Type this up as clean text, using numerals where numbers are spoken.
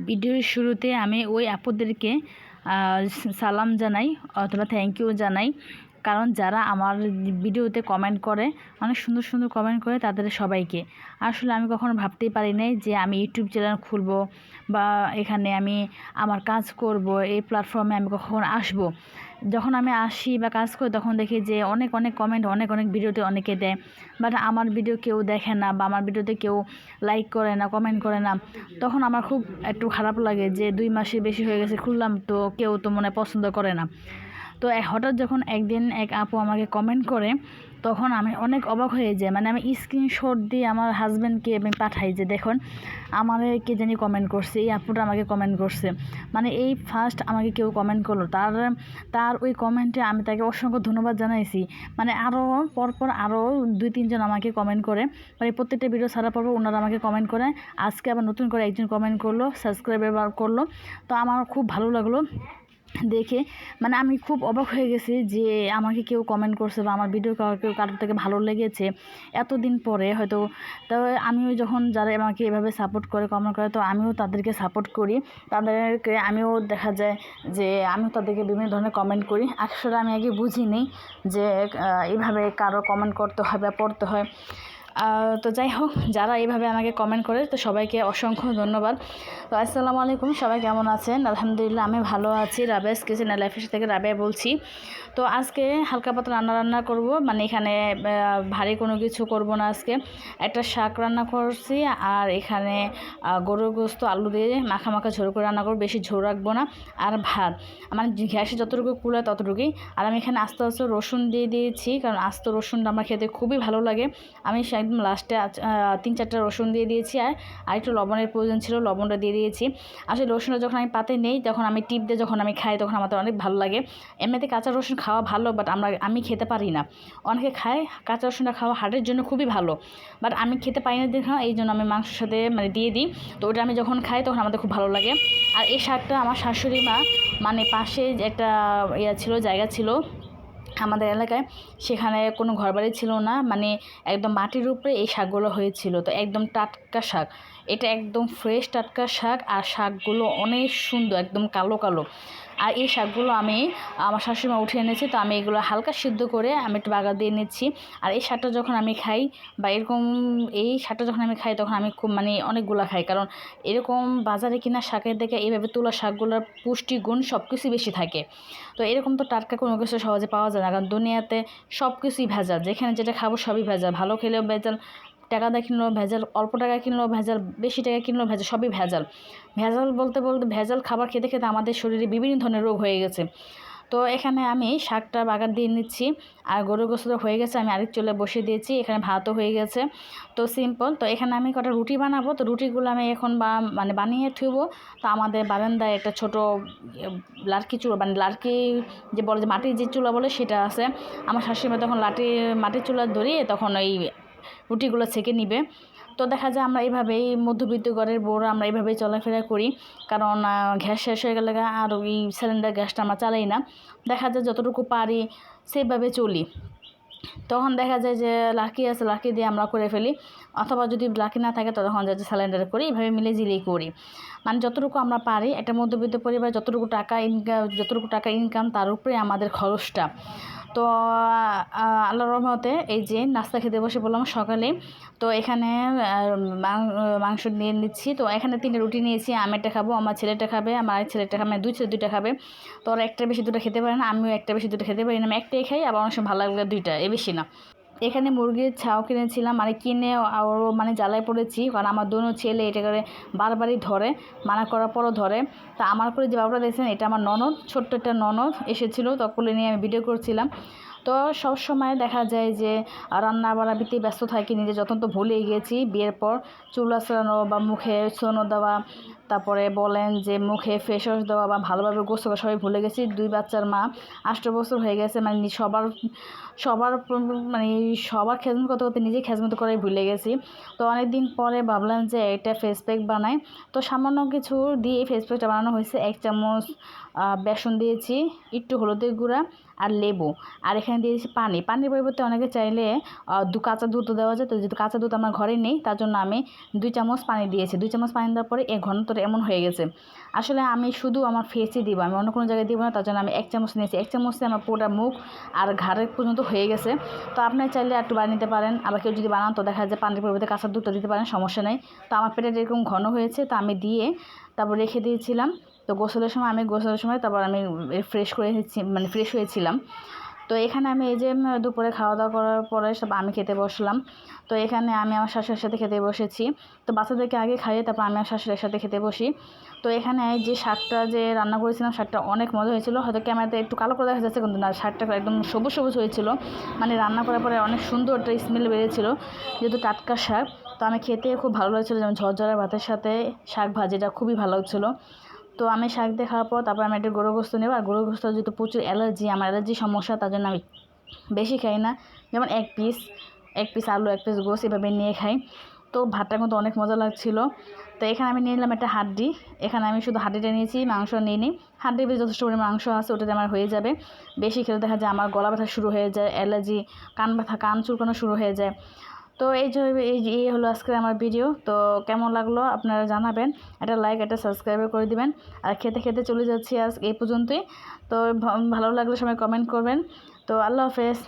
ভিডিওর শুরুতে আমি ওই আপুদেরকে সালাম জানাই অথবা থ্যাংক ইউ জানাই, কারণ যারা আমার ভিডিওতে কমেন্ট করে, অনেক সুন্দর সুন্দর কমেন্ট করে, তাদের সবাইকে আসলে আমি কখনো ভাবতেই পারি নাই যে আমি ইউটিউব চ্যানেল খুলব বা এখানে আমি আমার কাজ করব, এই প্ল্যাটফর্মে আমি কখন আসব। যখন আমি আসি বা কাজ করি তখন দেখি যে অনেক অনেক কমেন্ট অনেক ভিডিওতে অনেকে দেয়, বাট আমার ভিডিও কেউ দেখে না বা আমার ভিডিওতে কেউ লাইক করে না, কমেন্ট করে না। তখন আমার খুব একটু খারাপ লাগে যে 2 মাসের বেশি হয়ে গেছে খুললাম, তো কেউ তো মনে পছন্দ করে না। তো হঠাৎ যখন একদিন এক আপু আমাকে কমেন্ট করে, তখন আমি অনেক অবাক হয়ে যাই। মানে আমি স্ক্রিনশট দিয়ে আমার হাজব্যান্ডকে আমি পাঠাই যে দেখুন আমার কে জানি কমেন্ট করছে, এই আপুটা আমাকে কমেন্ট করছে। মানে এই ফার্স্ট আমাকে কেউ কমেন্ট করলো, তার ওই কমেন্টে আমি তাকে অসংখ্য ধন্যবাদ জানাইছি। মানে আরও পরপর আরও 2-3 জন আমাকে কমেন্ট করে, মানে প্রত্যেকটা ভিডিও ছাড়া পর ওনারা আমাকে কমেন্ট করে। আজকে আবার নতুন করে একজন কমেন্ট করলো, সাবস্ক্রাইবার করলো। তো আমার খুব ভালো লাগলো দেখে। মানে আমি খুব অবাক হয়ে গেছি যে আমাকে কেউ কমেন্ট করছে বা আমার ভিডিও কারোর থেকে ভালো লেগেছে এতদিন পরে হয়তো। তবে আমিও যখন যারা আমাকে এভাবে সাপোর্ট করে, কমেন্ট করে, তো আমিও তাদেরকে সাপোর্ট করি। তাদেরকে আমিও দেখা যায় যে আমিও তাদেরকে বিভিন্ন ধরনের কমেন্ট করি। আসলে আমি আগে বুঝিনি যে এইভাবে কারো কমেন্ট করতে হয় বা পড়তে হয়। তো যাই হোক, যারা এইভাবে আমাকে কমেন্ট করে, তো সবাইকে অসংখ্য ধন্যবাদ। তো আসসালামু আলাইকুম, সবাই কেমন আছেন? আলহামদুলিল্লাহ আমি ভালো আছি। রাবেয়াস কিচেন অ্যান্ড লাইফস্টাইল থেকে রাবেয়া বলছি। তো আজকে হালকা পাতলা রান্না করব, মানে এখানে ভারী কোনো কিছু করব না। আজকে একটা শাক রান্না করছি, আর এখানে গরুর গোস্ত আলু দিয়ে মাখা ঝোল করে রান্না করব, বেশি ঝোল রাখবো না। আর ভাত, মানে গ্যাসে যতটুকু কুলায় ততটুকুই। আর আমি এখানে আস্তে আস্তে রসুন দিয়ে দিয়েছি, কারণ আস্ত রসুনটা আমার খেতে খুবই ভালো লাগে। আমি একদম লাস্টে 3-4টা রসুন দিয়ে দিয়েছি, আর একটু লবণের প্রয়োজন ছিল, লবণটা দিয়ে দিয়েছি। আসলে রসুনটা যখন আমি পাতে নেই, তখন আমি টিপ দিয়ে যখন আমি খাই, তখন আমার অনেক ভালো লাগে। এমনিতে কাঁচা রসুন খাওয়া ভালো, বাট আমি খেতে পারি না। অনেকে খায়, কাঁচা রসুনটা খাওয়া হার্টের জন্য খুবই ভালো, বাট আমি খেতে পারি না দেখে, এই জন্য আমি মাংসের সাথে মানে দিয়ে দিই। তো ওটা আমি যখন খাই তখন আমাদের খুব ভালো লাগে। আর এই শাকটা আমার শাশুড়ি মা, মানে পাশে একটা জায়গা ছিল আমাদের এলাকায়, সেখানে কোনো ঘরবাড়ি ছিল না, মানে একদম মাটির উপরে এই শাকগুলো হয়েছিল। তো একদম টাটকা শাক, এটা একদম ফ্রেশ টাটকা শাক। আর শাকগুলো অনেক সুন্দর, একদম কালো কালো। আর এই শাকগুলো আমি আমার শাশুড়িমা উঠে এনেছে, তো আমি এগুলো হালকা সিদ্ধ করে আমি একটু বাগার দিয়ে নিচ্ছি। আর এই শাকটা যখন আমি খাই বা এই শাকটা যখন আমি খাই, তখন আমি খুব মানে অনেকগুলো খাই, কারণ এরকম বাজারে কিনা শাকের থেকে এইভাবে তোলা শাকগুলোর পুষ্টিগুণ সব কিছুই বেশি থাকে। তো এরকম তো টাটকা কোনো কিছু সহজে পাওয়া যায় না, কারণ দুনিয়াতে সব কিছুই ভেজাল। যেখানে যেটা খাবো সবই ভেজাল, ভালো খেলেও ভেজাল, টাকা দিয়ে কিনলেও ভেজাল, অল্প টাকা কিনলেও ভেজাল, বেশি টাকা কিনলেও ভেজাল, সবই ভেজাল। ভেজাল বলতে ভেজাল খাবার খেতে খেতে আমাদের শরীরে বিভিন্ন ধরনের রোগ হয়ে গেছে। তো এখানে আমি শাকটা বাগার দিয়ে নিচ্ছি, আর গরুর গোশত হয়ে গেছে, আমি আরেক চুলে বসিয়ে দিয়েছি। এখানে ভাতও হয়ে গেছে, তো সিম্পল। তো এখানে আমি কটা রুটি বানাবো, তো রুটিগুলো আমি এখন মানে বানিয়ে থুবো। তো আমাদের বারান্দায় একটা ছোট লার্কি চুলা, মানে লার্কি যে বলে, যে মাটির যে চুলা বলে, সেটা আছে। আমার শাশুড়ি মা তখন মাটির চুলা ধরিয়ে তখন ওই রুটিগুলো ছেঁকে নিবে। তো দেখা যায় আমরা এইভাবেই মধ্যবিত্ত ঘরের বউরা আমরা এইভাবেই চলাফেরা করি, কারণ গ্যাস শেষ হয়ে গেলে আর ওই সিলিন্ডার গ্যাসটা আমরা চালাই না। দেখা যায় যতটুকু পারি সেভাবে চলি। তখন দেখা যায় যে লাকি আছে, লাকি দিয়ে আমরা করে ফেলি, অথবা যদি লাকি না থাকে তো তখন যাচ্ছে সিলিন্ডার করি, এইভাবে মিলে জিলেই করি। মানে যতটুকু আমরা পারি, একটা মধ্যবিত্ত পরিবার যতটুকু টাকা ইনকাম তার উপরে আমাদের খরচটা। তো আল্লাহর রহমতে এই যে নাস্তা খেতে বসে বললাম সকালে। তো এখানে মাংস নিয়ে নিচ্ছি। তো এখানে 3টা রুটি নিয়েছি, আমি একটা খাবো, আমার ছেলেটা খাবে, আমার আরেক ছেলেটা খাবে, মানে 2 ছেলে 2টা খাবে। তো ওরা একটা বেশি 2টা খেতে পারে না, আমিও একটা বেশি 2টা খেতে পারি না, আমি একটাই খাই, আবার অনেক সময় ভালো লাগলে 2টা, বেশি না। এখানে মুরগির ছাও কিনেছিলাম, মানে কিনে আরও মানে জ্বালায় পড়েছি, কারণ আমার দোনো ছেলে এটা করে বারবারই ধরে, মানা করার পরও ধরে। তা আমার করে যে বাবুটা দেখছেন, এটা আমার ননদ, ছোট্ট একটা ননদ এসেছিলো, তখন নিয়ে আমি ভিডিও করছিলাম। তো সব সময় দেখা যায় যে রান্না বাড়াবিতে ব্যস্ত থাকি, নিজের যত্ন তো ভুলেই গেছি। বিয়ের পর চুল আঁচড়ানো বা মুখে সোনো দেওয়া, তারপরে বলেন যে মুখে ফেস ওয়াশ দেওয়া বা ভালোভাবে গোসল করা, সবাই ভুলে গেছি। 2 বাচ্চার মা, 8 বছর হয়ে গেছে, মানে সবার খেজমত করতে করতে নিজেই খেজমত করাই ভুলে গেছি। তো অনেক দিন পরে ভাবলাম যে একটা ফেস প্যাক বানাই। তো সামান্য কিছু দিয়ে ফেস প্যাকটা বানানো হয়েছে। 1 চামচ বেসন দিয়েছি, একটু হলুদের গুঁড়া আর লেবু, আর এখানে দিয়েছি পানির পরিবর্তে অনেকে চাইলে কাঁচা দুধও দেওয়া যায়। তো যেহেতু কাঁচা দুধ আমার ঘরে নেই, তার জন্য আমি 2 চামচ পানি দিয়েছি। 2 চামচ পানি দেওয়ার পরে এই ঘনত্বটা ভিতরে এমন হয়ে গেছে। আসলে আমি শুধু আমার ফেসে দিব, আমি অন্য কোনো জায়গায় দিব না, তার জন্য আমি 1 চামচ নিয়েছি। 1 চামচে আমার পুরোটা মুখ আর ঘাড়ের পর্যন্ত হয়ে গেছে। তো আপনারা চাইলে একটু বানিয়ে নিতে পারেন, আবার কেউ যদি বানান তো দেখা যায় পানির পরিবর্তে কাঁচা দুধটা দিতে পারেন, সমস্যা নেই। তো আমার পেটে এরকম ঘন হয়েছে, তো আমি দিয়ে তারপর রেখে দিয়েছিলাম। তো গোসলের সময় তারপর আমি ফ্রেশ হয়েছিলাম। তো এখানে আমি এই যে দুপুরে খাওয়া দাওয়া করার পরে সব আমি খেতে বসলাম। তো এখানে আমি আমার শাশুড়ির সাথে খেতে বসেছি। তো বাচ্চাদেরকে আগে খাইয়ে তারপর আমি আমার শাশুড়ির সাথে খেতে বসি। তো এখানে যে শাকটা যে রান্না করেছিলাম, শাকটা অনেক মজা হয়েছিল। হয়তো ক্যামেরাতে একটু কালো করে দেখা যাচ্ছে, কিন্তু না, শাকটা একদম সবুজ সবুজ হয়েছিল। মানে রান্না করার পরে অনেক সুন্দর একটা স্মেল বেরিয়েছিল, যেহেতু টাটকা শাক। তো আমি খেতে খুব ভালো লাগছিলো, যেমন ঝরঝরা ভাতের সাথে শাক ভাজিটা খুবই ভালো লাগছিলো। তো আমি শাক দিয়ে খাওয়ার পর তারপর আমি একটা গরু গোস্ত নেব, আর গরু গোস্ত যেহেতু প্রচুর আমার অ্যালার্জি সমস্যা, তার জন্য আমি বেশি খাই না। যেমন এক পিস আলু, 1 পিস গোস্ত এভাবে নিয়ে খাই। তো ভাতটা কিন্তু অনেক মজা লাগছিলো। তো এখানে আমি নিয়ে নিলাম একটা হাড্ডি। এখানে আমি শুধু হাড্ডিটা নিয়েছি, মাংস নিইনি। হাড্ডির ভিতরে যথেষ্ট পরিমাণ মাংস আছে, ওটাতে আমার হয়ে যাবে। বেশি খেলে দেখা যায় আমার গলা ব্যথা শুরু হয়ে যায়, অ্যালার্জি, কান ব্যথা, কান চুলকানো শুরু হয়ে যায়। তো এই হলো আজকে আমার ভিডিও। তো কেমন লাগলো আপনারা জানাবেন, একটা লাইক, একটা সাবস্ক্রাইব করে দিবেন। আর খেতে খেতে চলে যাচ্ছি আজ এই পর্যন্তই। তো ভালো লাগলে সবাই কমেন্ট করবেন। তো আল্লাহ হাফেজ।